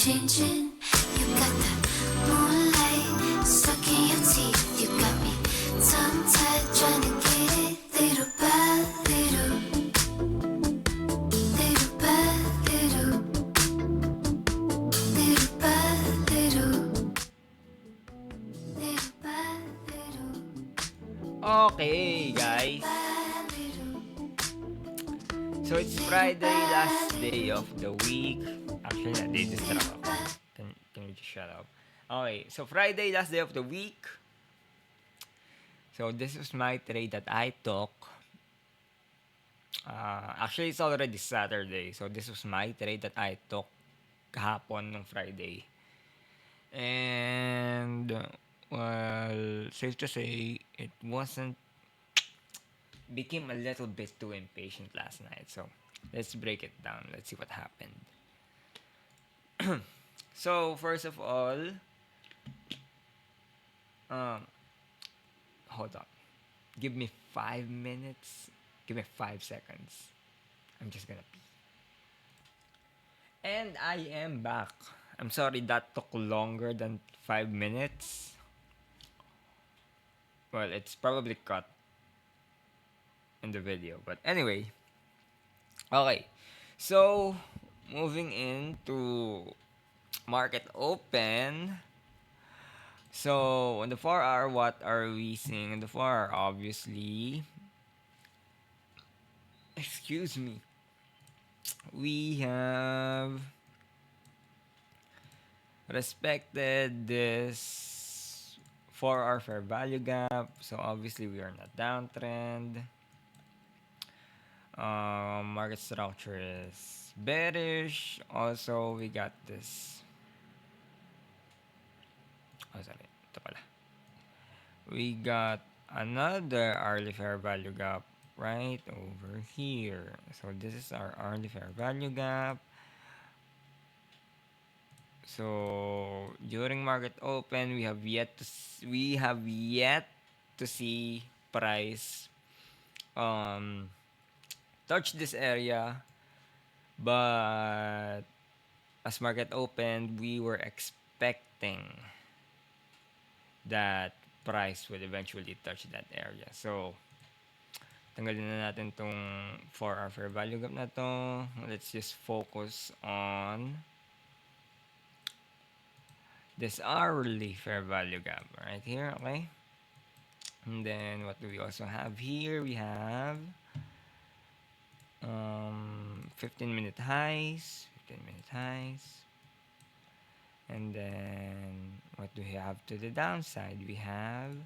changing. You got the moonlight stuck in your teeth. You got me tongue tied, trying to get it little by little, little by little, little by little, little by little, Okay, guys. by little. So it's Friday, last day of the week. Actually, they distract ako. Can you just shut up? Okay, so Friday, last day of the week. So this was my trade that I took. Actually, it's already Saturday. So this was my trade that I took kahapon ng Friday. And, well, safe to say, it wasn't became a little bit too impatient last night. So let's break it down. Let's see what happened. So first of all, um, hold on. Give me 5 minutes. Give me 5 seconds. I'm just gonna pee. And I am back. I'm sorry that took longer than 5 minutes. Well, it's probably cut in the video. But anyway, okay. So moving into market open. So on the 4 hour, what are we seeing? In the 4 hour, obviously, excuse me, we have respected this 4 hour fair value gap. So obviously, we are not downtrend. Market structure is bearish. Also, we got this. Oh, sorry. Ito pala. We got another hourly fair value gap right over here. So this is our hourly fair value gap. So during market open, we have yet to see price um touch this area, but as market opened, we were expecting that price would eventually touch that area. So tanggalin na natin tong 4 hour fair value gap na to. Let's just focus on this hourly fair value gap right here, okay? And then what do we also have here? We have 15-minute highs, 15-minute highs. And then what do we have to the downside? We have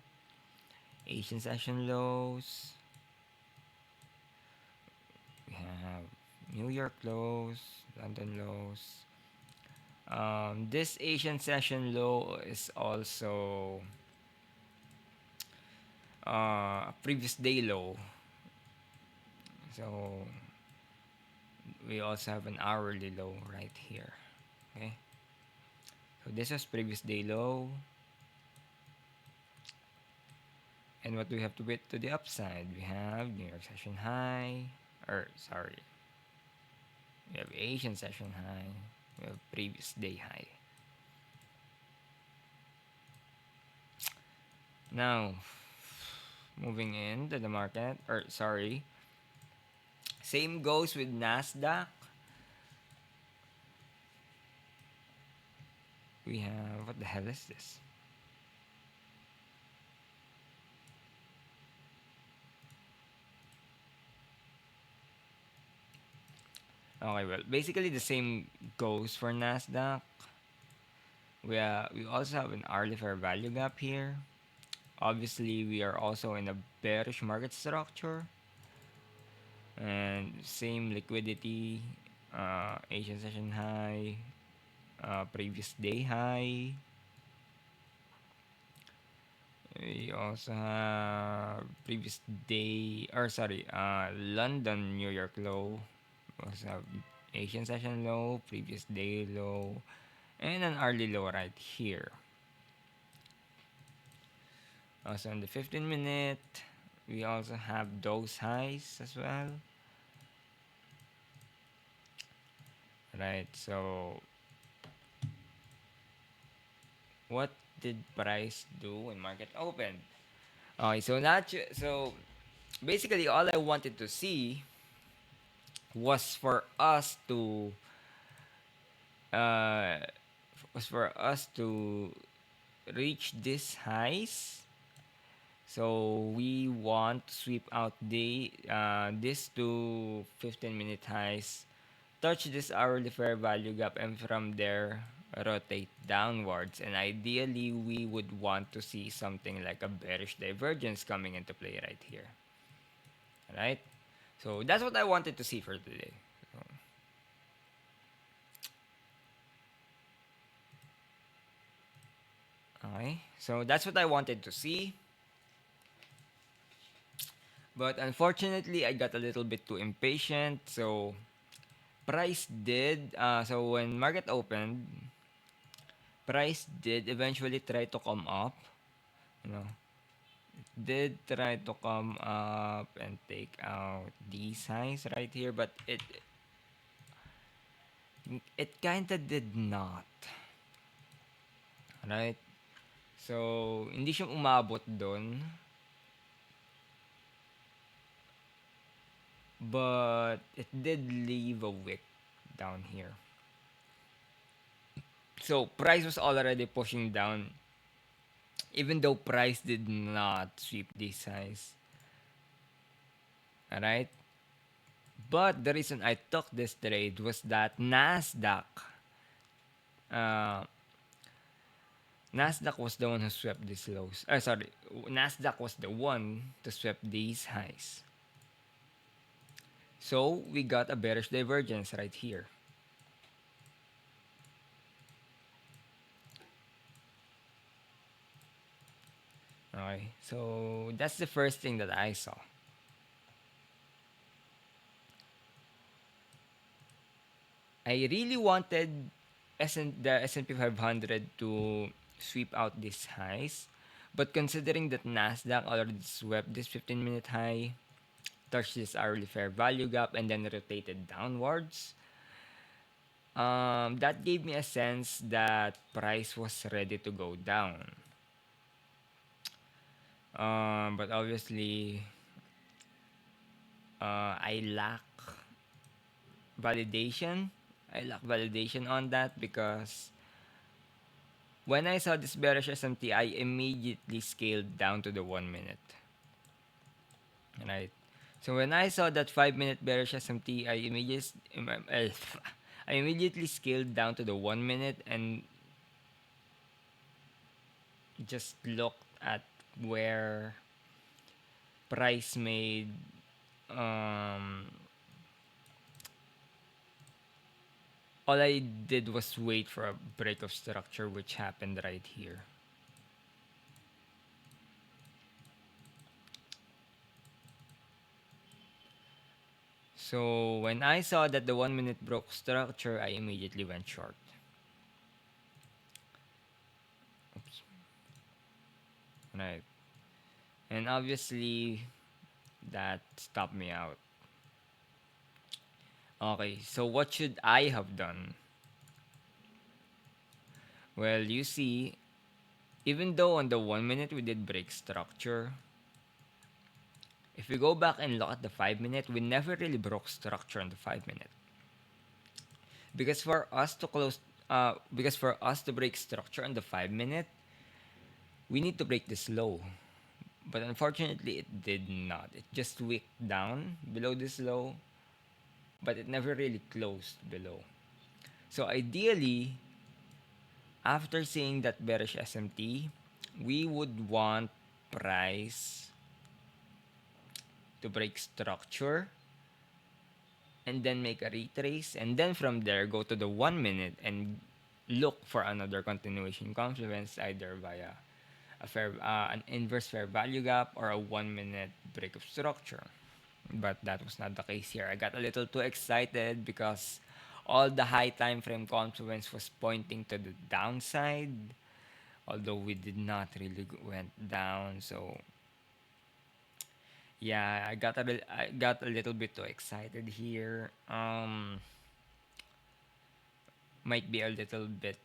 Asian session lows. We have New York lows, London lows. This Asian session low is also previous day low. So we also have an hourly low right here. Okay. So this was previous day low. And what do we have to wait to the upside? We have New York session high. We have Asian session high. We have previous day high. Now, moving into the market, same goes with Nasdaq. We have, what the hell is this? Okay, well, basically the same goes for Nasdaq. We also have an hourly fair value gap here. Obviously, we are also in a bearish market structure. And same liquidity, Asian session high, previous day high. We also have previous day, London, New York low. We also have Asian session low, previous day low, and an early low right here. Also on the 15-minute, we also have those highs as well. Right, so what did price do when market opened? Okay, so basically all I wanted to see was for us to uh reach these highs. So we want to sweep out this to 15-minute highs, touch this hourly fair value gap, and from there rotate downwards. And ideally, we would want to see something like a bearish divergence coming into play right here. Right? So that's what I wanted to see for today. So, okay. So that's what I wanted to see. But unfortunately, I got a little bit too impatient. So when market opened, price did eventually try to come up. You know, did try to come up and take out these highs right here, but it kinda did not. Right? So, hindi siya umabot doon, but it did leave a wick down here. So, price was already pushing down even though price did not sweep these highs. Alright? But the reason I took this trade was that uh, Nasdaq was the one who swept these lows. Sorry, Nasdaq was the one to sweep these highs. So we got a bearish divergence right here. Okay, so that's the first thing that I saw. I really wanted the S&P 500 to sweep out these highs, but considering that Nasdaq already swept this 15-minute high, touched this hourly fair value gap, and then rotated downwards, that gave me a sense that price was ready to go down. But obviously, I lack validation. I lack validation on that because when I saw this bearish SMT, I immediately scaled down to the 1 minute. Right. So when I saw that 5 minute bearish SMT, I immediately scaled down to the 1 minute and just looked at where price made um all I did was wait for a break of structure, which happened right here. So when I saw that the 1 minute broke structure, I immediately went short. Oops. Right. And obviously that stopped me out. Okay, so what should I have done? Well, you see, even though on the 1 minute we did break structure, if we go back and look at the 5 minute, we never really broke structure on the 5 minute. Because for us to break structure on the 5 minute, we need to break this low. But unfortunately, it did not. It just wicked down below this low, but it never really closed below. So ideally, after seeing that bearish SMT, we would want price to break structure and then make a retrace, and then from there go to the 1 minute and look for another continuation confluence either via an inverse fair value gap or a 1 minute break of structure. But that was not the case here. I got a little too excited because all the high time frame confluence was pointing to the downside, although we did not really went down. So yeah, I got a little bit too excited here. Might be a little bit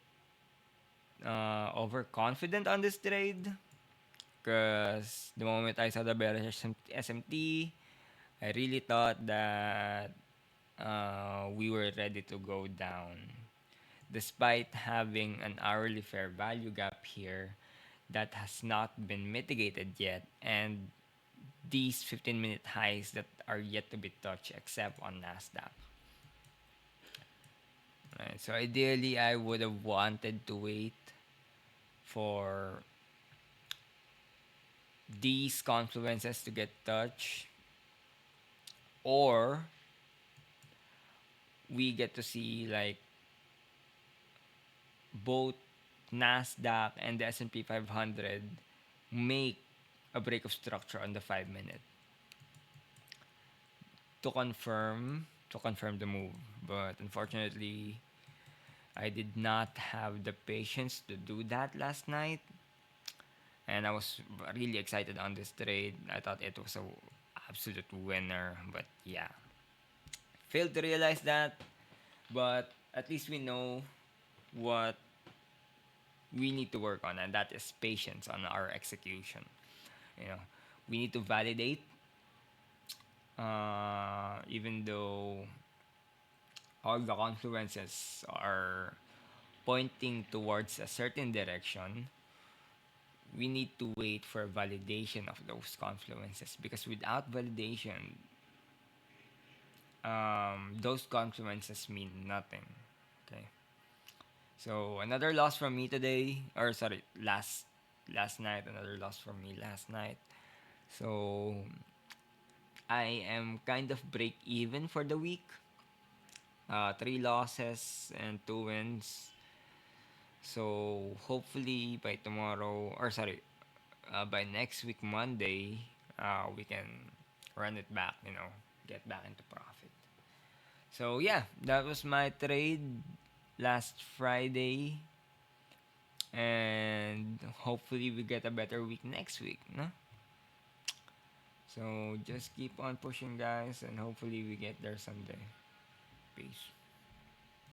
overconfident on this trade because the moment I saw the bearish SMT, I really thought that we were ready to go down. Despite having an hourly fair value gap here that has not been mitigated yet, and these 15-minute highs that are yet to be touched except on NASDAQ. Right, so ideally, I would have wanted to wait for these confluences to get touched, or we get to see like both Nasdaq and the S&P 500 make a break of structure on the 5 minute to confirm the move. But unfortunately, I did not have the patience to do that last night, and I was really excited on this trade. I thought it was a absolute winner, but yeah, failed to realize that. But at least we know what we need to work on, and that is patience on our execution. You know, we need to validate, even though all the confluences are pointing towards a certain direction. We need to wait for validation of those confluences, because without validation, those confluences mean nothing. Okay. So another loss from me today, or sorry, last night. Another loss from me last night. So I am kind of break even for the week. Three losses and two wins. So hopefully by tomorrow, or sorry, by next week Monday, we can run it back. Get back into profit. So yeah, that was my trade last Friday, and hopefully we get a better week next week. No? So just keep on pushing, guys, and hopefully we get there someday. Peace.